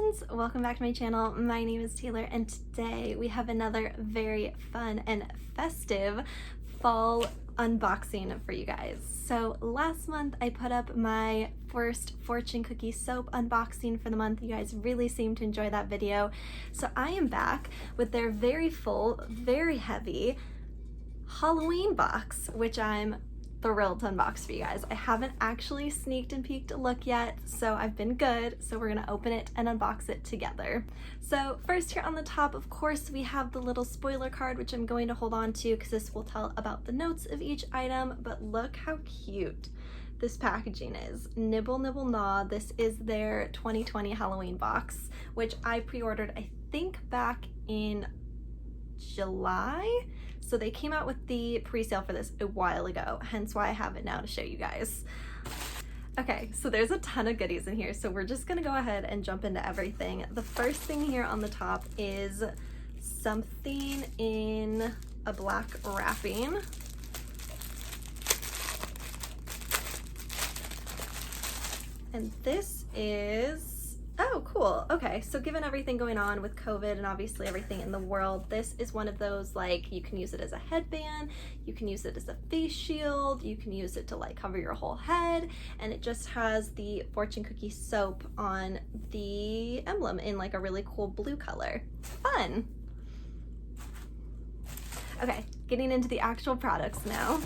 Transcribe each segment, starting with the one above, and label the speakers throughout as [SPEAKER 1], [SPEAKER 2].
[SPEAKER 1] friends, welcome back to my channel. My name is Taylor and today we have another very fun and festive fall unboxing for you guys. So last month I put up my first Fortune Cookie soap unboxing for the month. You guys really seemed to enjoy that video. So I am back with their very full, very heavy Halloween box, which I'm thrilled to unbox for you guys. I haven't actually sneaked and peeked a look yet, so I've been good. So we're gonna open it and unbox it together. So first, here on the top, of course, we have the little spoiler card, which I'm going to hold on to because this will tell about the notes of each item. But look how cute this packaging is. Nibble Nibble Gnaw. This is their 2020 Halloween box, which I pre-ordered, I think, back in July. So they came out with the pre-sale for this a while ago, hence why I have it now to show you guys. Okay, so there's a ton of goodies in here, so we're just gonna go ahead and jump into everything. The first thing here on the top is something in a black wrapping. And this is, oh, cool. Okay, so given everything going on with COVID and obviously everything in the world, this is one of those, like, you can use it as a headband, you can use it as a face shield, you can use it to like cover your whole head, and it just has the Fortune Cookie soap on the emblem in like a really cool blue color. Fun. Okay, getting into the actual products now.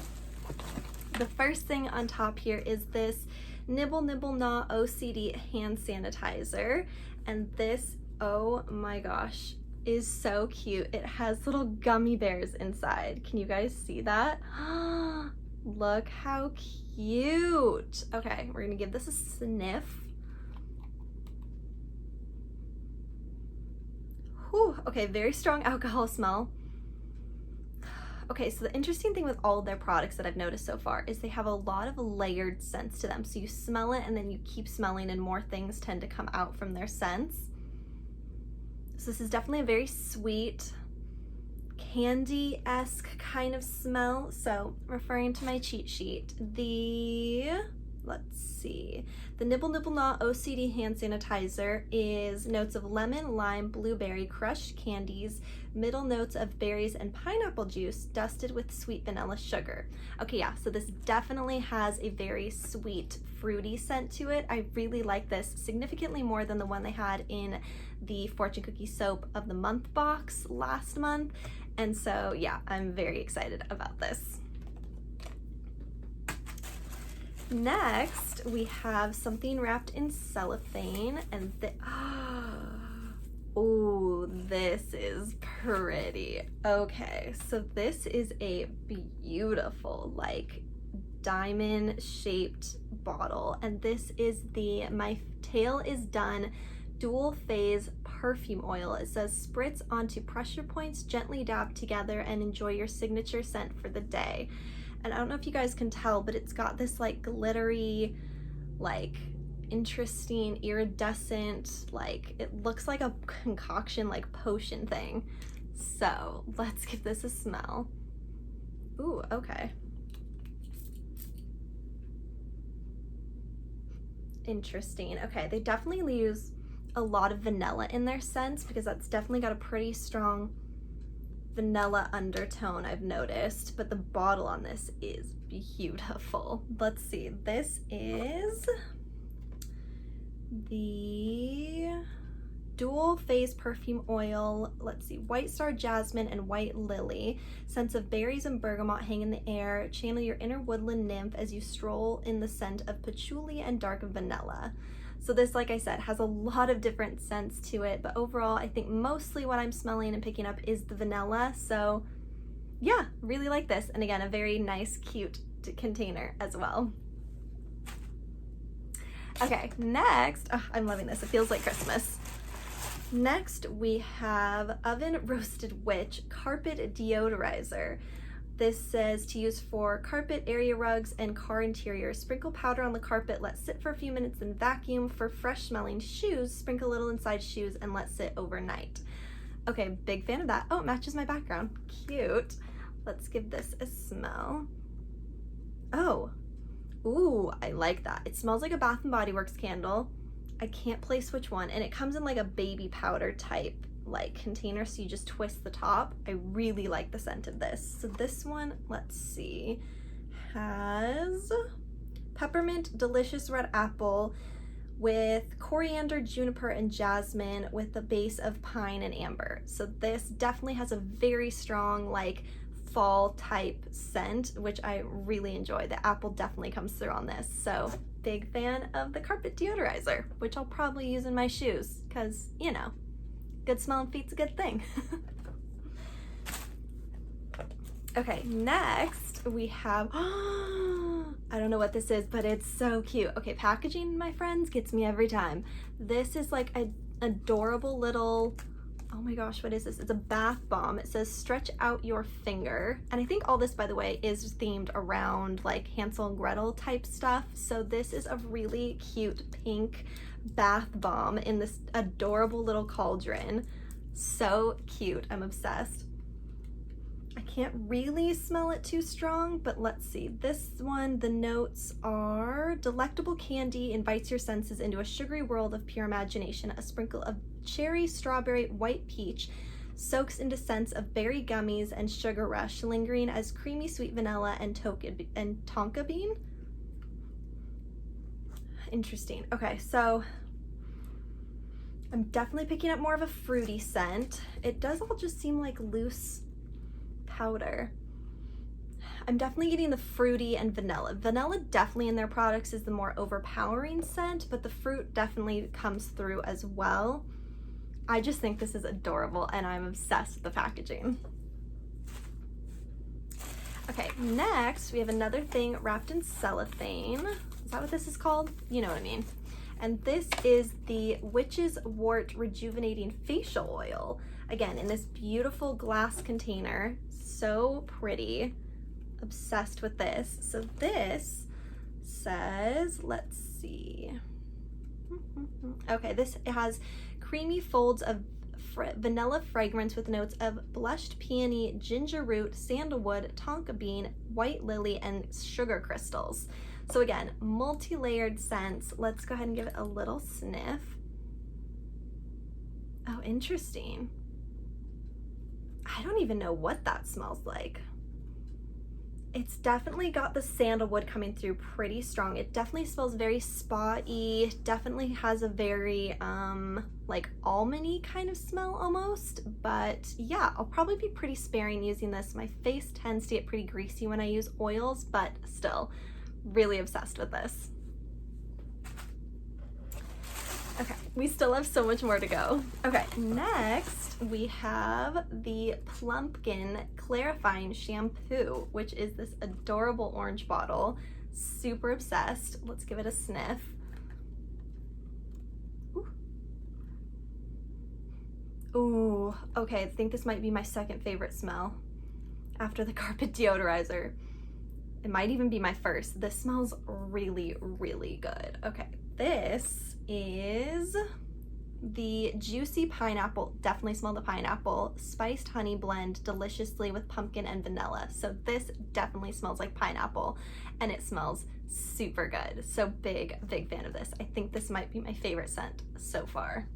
[SPEAKER 1] The first thing on top here is this Nibble Nibble Gnaw OCD hand sanitizer, and this, oh my gosh, is so cute. It has little gummy bears inside. Can you guys see that? Look how cute. Okay, we're gonna give this a sniff. Whew, okay, very strong alcohol smell. Okay, so the interesting thing with all of their products that I've noticed so far is they have a lot of layered scents to them. So you smell it and then you keep smelling and more things tend to come out from their scents. So this is definitely a very sweet, candy-esque kind of smell. So referring to my cheat sheet, let's see, the Nibble Nibble Gnaw OCD hand sanitizer is notes of lemon, lime, blueberry, crushed candies, middle notes of berries and pineapple juice dusted with sweet vanilla sugar. Okay, yeah, so this definitely has a very sweet, fruity scent to it. I really like this significantly more than the one they had in the Fortune Cookie Soap of the Month box last month. And so, yeah, I'm very excited about this. Next, we have something wrapped in cellophane, and oh, this is pretty. Okay, so this is a beautiful, like, diamond-shaped bottle, and this is the My Tale Is Done dual phase perfume oil. It says spritz onto pressure points, gently dab together, and enjoy your signature scent for the day. And I don't know if you guys can tell, but it's got this like glittery, like interesting iridescent, like it looks like a concoction, like potion thing. So let's give this a smell. Ooh, okay. Interesting. Okay, they definitely use a lot of vanilla in their scents because that's definitely got a pretty strong vanilla undertone, I've noticed, but the bottle on this is beautiful. Let's see, this is the dual phase perfume oil. Let's see, White Star Jasmine and White Lily. Scents of berries and bergamot hang in the air. Channel your inner woodland nymph as you stroll in the scent of patchouli and dark vanilla. So this, like I said, has a lot of different scents to it, but overall, I think mostly what I'm smelling and picking up is the vanilla. So yeah, really like this. And again, a very nice, cute container as well. Okay, next, oh, I'm loving this. It feels like Christmas. Next, we have Oven Roasted Witch Carpet Deodorizer. This says to use for carpet, area rugs, and car interiors. Sprinkle powder on the carpet, let sit for a few minutes, and vacuum. For fresh smelling shoes, sprinkle a little inside shoes and let sit overnight. Okay, big fan of that. Oh, it matches my background. Cute. Let's give this a smell. Oh, ooh, I like that. It smells like a Bath & Body Works candle. I can't place which one, and it comes in like a baby powder type like container, so you just twist the top. I really like the scent of this. So this one, let's see, has peppermint delicious red apple with coriander, juniper, and jasmine with a base of pine and amber. So this definitely has a very strong like fall type scent, which I really enjoy. The apple definitely comes through on this. So big fan of the carpet deodorizer, which I'll probably use in my shoes because, you know, good smelling feet's a good thing. Okay, next we have, I don't know what this is, but it's so cute. Okay, packaging, my friends, gets me every time. This is like an adorable little, oh my gosh, what is this? It's a bath bomb. It says stretch out your finger. And I think all this, by the way, is themed around like Hansel and Gretel type stuff. So this is a really cute pink bath bomb in this adorable little cauldron. So cute, I'm obsessed. I can't really smell it too strong, but let's see. This one, the notes are delectable candy invites your senses into a sugary world of pure imagination. A sprinkle of cherry, strawberry, white peach soaks into scents of berry gummies and sugar rush, lingering as creamy sweet vanilla and tonka bean. Interesting. Okay, so I'm definitely picking up more of a fruity scent. It does all just seem like loose powder. I'm definitely getting the fruity and vanilla. Vanilla definitely in their products is the more overpowering scent, but the fruit definitely comes through as well. I just think this is adorable and I'm obsessed with the packaging. Okay, next we have another thing wrapped in cellophane. Is that what this is called? You know what I mean. And this is the Witch's Wart Rejuvenating Facial Oil. Again, in this beautiful glass container. So pretty. Obsessed with this. So this says, let's see. Okay, this has creamy folds of vanilla fragrance with notes of blushed peony, ginger root, sandalwood, tonka bean, white lily, and sugar crystals. So again, multi-layered scents. Let's go ahead and give it a little sniff. Oh, interesting. I don't even know what that smells like. It's definitely got the sandalwood coming through pretty strong. It definitely smells very spa-y, definitely has a very like almond-y kind of smell almost, but yeah, I'll probably be pretty sparing using this. My face tends to get pretty greasy when I use oils, but still really obsessed with this. Okay, we still have so much more to go. Okay, next we have the Plumpkin Clarifying Shampoo, which is this adorable orange bottle. Super obsessed. Let's give it a sniff. Ooh, okay, I think this might be my second favorite smell after the carpet deodorizer. It might even be my first. This smells really, really good. Okay, this is the Juicy Pineapple, definitely smell the pineapple, spiced honey blend deliciously with pumpkin and vanilla. So this definitely smells like pineapple and it smells super good. So big fan of this. I think this might be my favorite scent so far.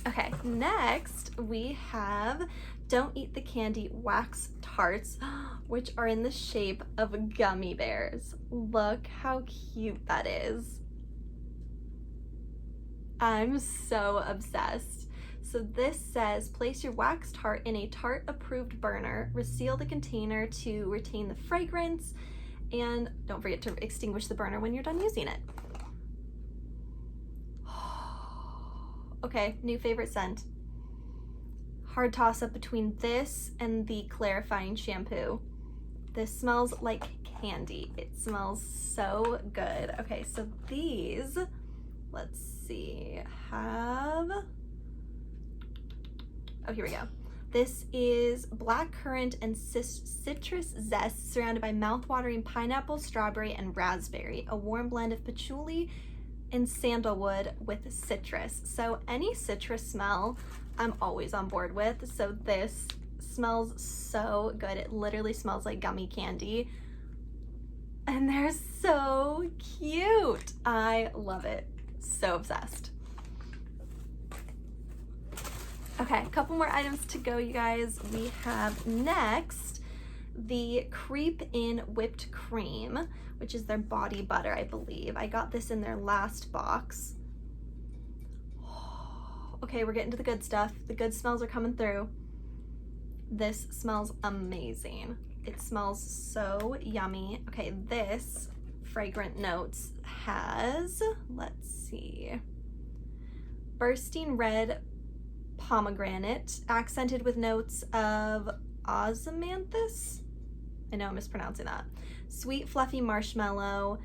[SPEAKER 1] Okay, next we have Don't Eat the Candy wax tarts, which are in the shape of gummy bears. Look how cute that is. I'm so obsessed. So this says, place your wax tart in a tart approved burner, reseal the container to retain the fragrance, and don't forget to extinguish the burner when you're done using it. Okay, new favorite scent. Hard toss up between this and the clarifying shampoo. This smells like candy. It smells so good. Okay, so these, let's see, have, oh, here we go. This is blackcurrant and citrus zest surrounded by mouth-watering pineapple, strawberry, and raspberry. A warm blend of patchouli and sandalwood with citrus. So any citrus smell I'm always on board with. So this smells so good. It literally smells like gummy candy. and they're so cute. I love it. So obsessed. Okay, a couple more items to go, you guys. We have next the Creep In Whipped Cream, which is their body butter, I believe. I got this in their last box. Okay, we're getting to the good stuff. The good smells are coming through. This smells amazing. It smells so yummy. Okay, this fragrant notes has, let's see, bursting red pomegranate, accented with notes of osmanthus. I know I'm mispronouncing that. Sweet fluffy marshmallow,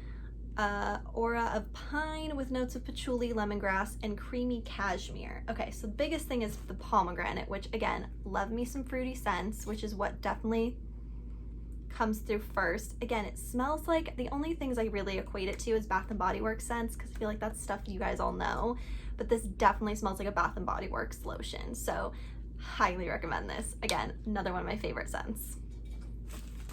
[SPEAKER 1] aura of pine with notes of patchouli, lemongrass, and creamy cashmere. Okay, so the biggest thing is the pomegranate, which again, love me some fruity scents, which is what definitely comes through first. Again, it smells like, the only things I really equate it to is Bath & Body Works scents, because I feel like that's stuff you guys all know, but this definitely smells like a Bath & Body Works lotion, so highly recommend this. Again, another one of my favorite scents.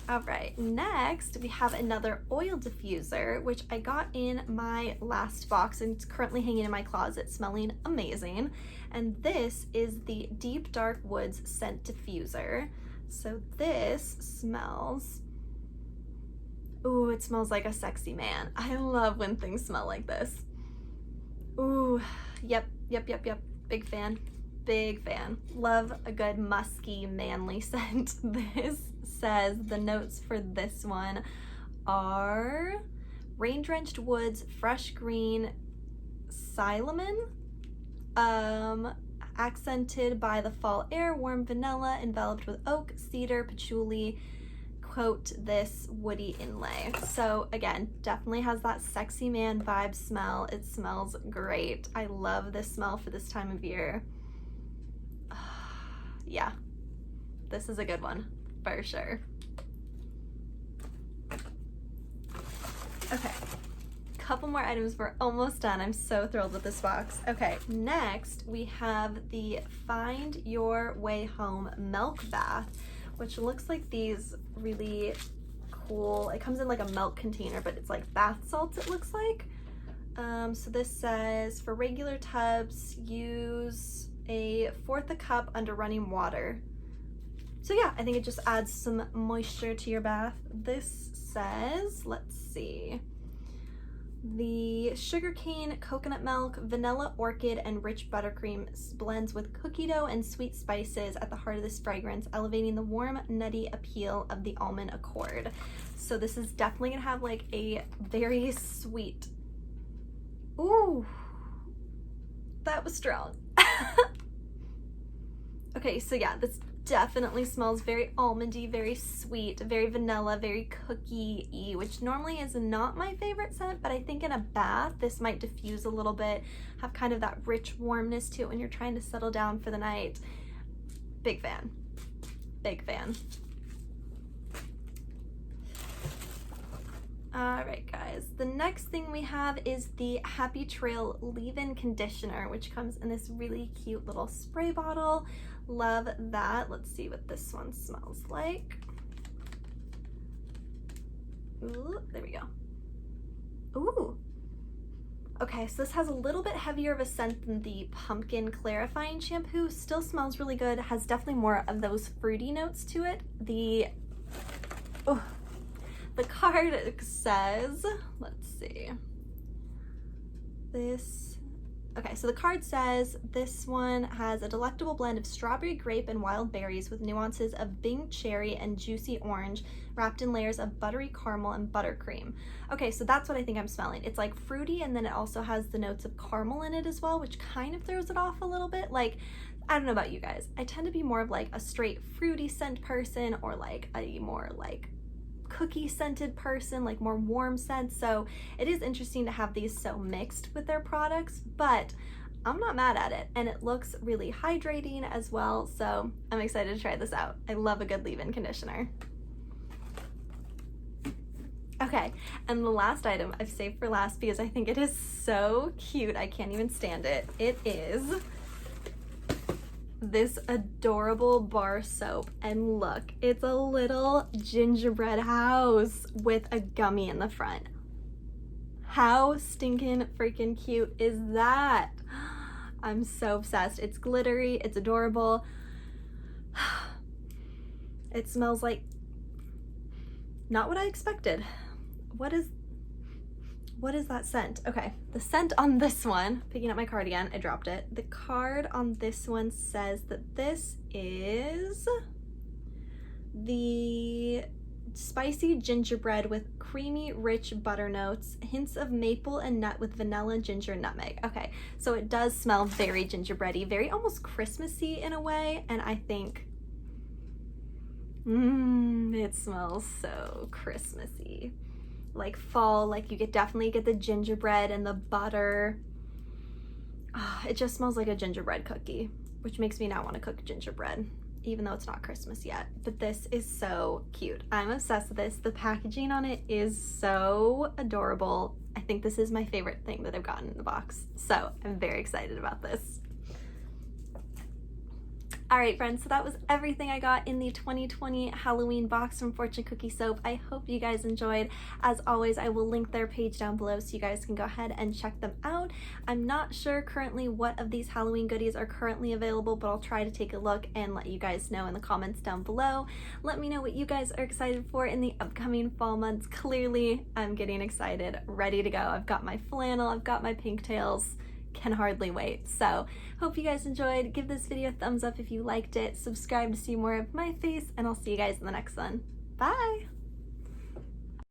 [SPEAKER 1] All right, next we have another oil diffuser, which I got in my last box and it's currently hanging in my closet smelling amazing. And this is the Deep Dark Woods Scent Diffuser. So this smells, ooh, it smells like a sexy man. I love when things smell like this. Ooh, yep. Big fan. Big fan. Love a good musky, manly scent. This says the notes for this one are rain-drenched woods, fresh green, cyclamen, accented by the fall air, warm vanilla, enveloped with oak, cedar, patchouli, quote, this woody inlay. So again, definitely has that sexy man vibe smell. It smells great. I love this smell for this time of year. Yeah, this is a good one for sure. Okay, couple more items. We're almost done. I'm so thrilled with this box. Okay, next we have the Find Your Way Home Milk Bath, which looks like these really cool, it comes in like a milk container, but it's like bath salts, it looks like. So this says, for regular tubs, use a fourth a cup under running water. So yeah, I think it just adds some moisture to your bath. This says, let's see, the sugarcane, coconut milk, vanilla orchid, and rich buttercream blends with cookie dough and sweet spices at the heart of this fragrance, elevating the warm, nutty appeal of the almond accord. So this is definitely gonna have like a very sweet, ooh, that was strong. Okay, so yeah, this definitely smells very almondy, very sweet, very vanilla, very cookie-y, which normally is not my favorite scent, but I think in a bath, this might diffuse a little bit, have kind of that rich warmness to it when you're trying to settle down for the night. Big fan. Big fan. All right, guys, the next thing we have is the Happy Trail Leave-In Conditioner, which comes in this really cute little spray bottle. Love that. Let's see what this one smells like. Ooh, there we go. Ooh. Okay, so this has a little bit heavier of a scent than the pumpkin clarifying shampoo. Still smells really good. Has definitely more of those fruity notes to it. The card says, let's see, this, okay, so the card says this one has a delectable blend of strawberry, grape, and wild berries with nuances of Bing cherry and juicy orange, wrapped in layers of buttery caramel and buttercream. Okay, so that's what I think I'm smelling. It's like fruity, and then it also has the notes of caramel in it as well, which kind of throws it off a little bit. Like, I don't know about you guys, I tend to be more of like a straight fruity scent person, or like a more like cookie scented person, like more warm scents. So it is interesting to have these so mixed with their products, but I'm not mad at it, and it looks really hydrating as well, so I'm excited to try this out. I love a good leave-in conditioner. Okay, and the last item I've saved for last because I think it is so cute, I can't even stand it. It is this adorable bar soap, and look, it's a little gingerbread house with a gummy in the front. How stinking freaking cute is that? I'm so obsessed. It's glittery, it's adorable. It smells like not what I expected. What is that scent? Okay, the scent on this one, picking up my card again, I dropped it. The card on this one says that this is the spicy gingerbread with creamy, rich butter notes, hints of maple and nut with vanilla, ginger, and nutmeg. Okay, so it does smell very gingerbready, very almost Christmassy in a way, and I think, it smells so Christmassy. Like fall, like you could definitely get the gingerbread and the butter. It just smells like a gingerbread cookie, which makes me now want to cook gingerbread, even though it's not Christmas yet. But this is so cute. I'm obsessed with this. The packaging on it is so adorable. I think this is my favorite thing that I've gotten in the box. So I'm very excited about this. All right, friends, so that was everything I got in the 2020 Halloween box from Fortune Cookie Soap. I hope you guys enjoyed. As always, I will link their page down below so you guys can go ahead and check them out. I'm not sure currently what of these Halloween goodies are currently available, but I'll try to take a look and let you guys know in the comments down below. Let me know what you guys are excited for in the upcoming fall months. Clearly, I'm getting excited, ready to go. I've got my flannel, I've got my pigtails. Can hardly wait. So hope you guys enjoyed. Give this video a thumbs up if you liked it. Subscribe to see more of my face, and I'll see you guys in the next one. Bye!